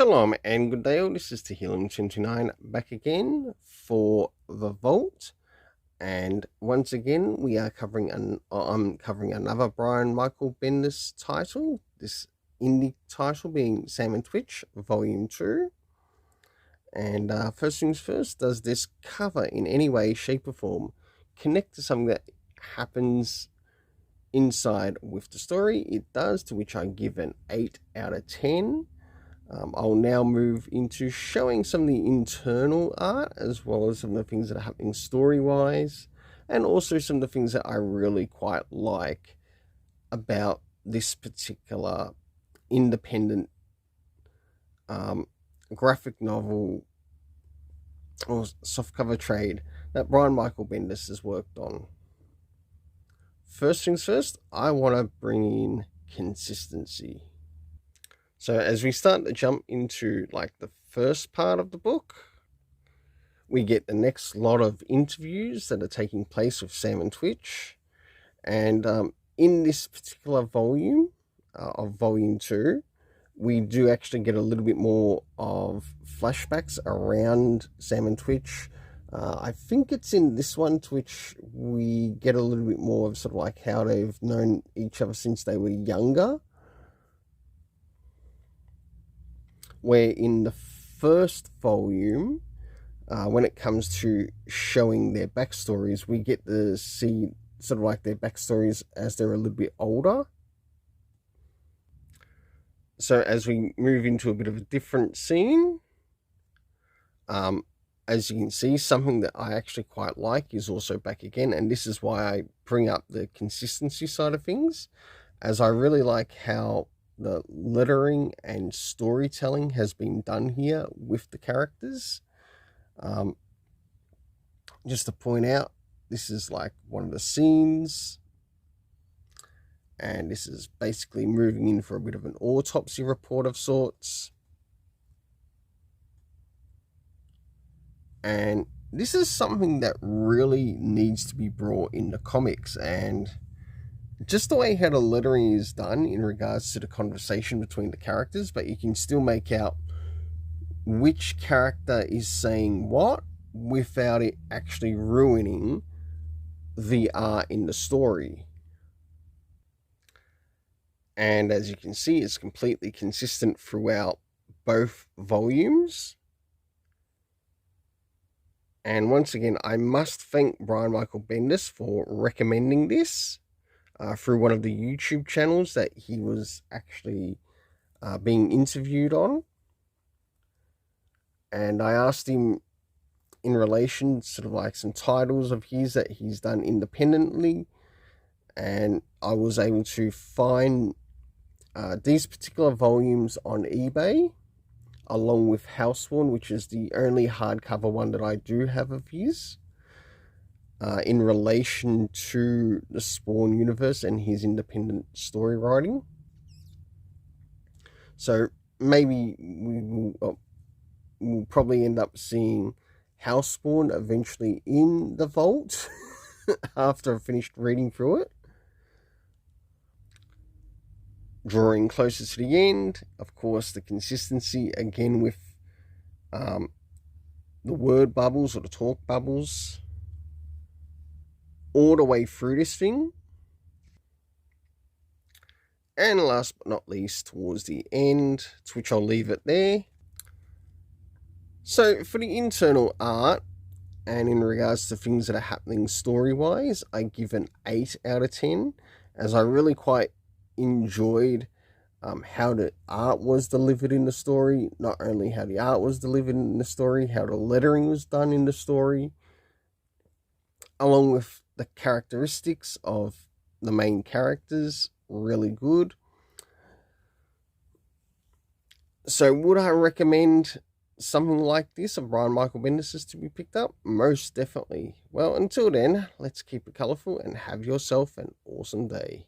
Shalom and good day all. This is Tehillim29 back again for the Vault, and once again we are I'm covering another Brian Michael Bendis title. This indie title being Sam and Twitch Volume 2. And first things first, does this cover in any way, shape or form connect to something that happens inside with the story? It does, to which I give an 8 out of 10. I'll now move into showing some of the internal art, as well as some of the things that are happening story-wise, and also some of the things that I really quite like about this particular independent graphic novel or softcover trade that Brian Michael Bendis has worked on. First things first, I want to bring in consistency. So as we start to jump into like the first part of the book, we get the next lot of interviews that are taking place with Sam and Twitch. And in this particular volume of Volume 2, we do actually get a little bit more of flashbacks around Sam and Twitch. I think it's in this one to which we get a little bit more of sort of like how they've known each other since they were younger. Where in the first volume, when it comes to showing their backstories, we get to see sort of like their backstories as they're a little bit older. So as we move into a bit of a different scene, as you can see, something that I actually quite like is also back again, and this is why I bring up the consistency side of things, as I really like how the lettering and storytelling has been done here with the characters. Just to point out, this is like one of the scenes, and this is basically moving in for a bit of an autopsy report of sorts. And this is something that really needs to be brought into comics, and just the way how the lettering is done in regards to the conversation between the characters, but you can still make out which character is saying what without it actually ruining the art in the story. And as you can see, it's completely consistent throughout both volumes. And once again, I must thank Brian Michael Bendis for recommending this through one of the YouTube channels that he was actually being interviewed on. And I asked him in relation sort of like some titles of his that he's done independently, and I was able to find these particular volumes on eBay, along with Houseworn, which is the only hardcover one that I do have of his, in relation to the Spawn universe and his independent story writing. So maybe we'll probably end up seeing Houseworn eventually in the vault after I've finished reading through it. Drawing closer to the end, of course, the consistency again with the word bubbles or the talk bubbles all the way through this thing. And last but not least, towards the end, to which I'll leave it there. So for the internal art, and in regards to things that are happening story-wise, I give an 8 out of 10, as I really quite enjoyed how the art was delivered in the story. Not only how the art was delivered in the story, how the lettering was done in the story, along with the characteristics of the main characters, really good. So would I recommend something like this of Brian Michael Bendis to be picked up? Most definitely. Well, until then, let's keep it colourful and have yourself an awesome day.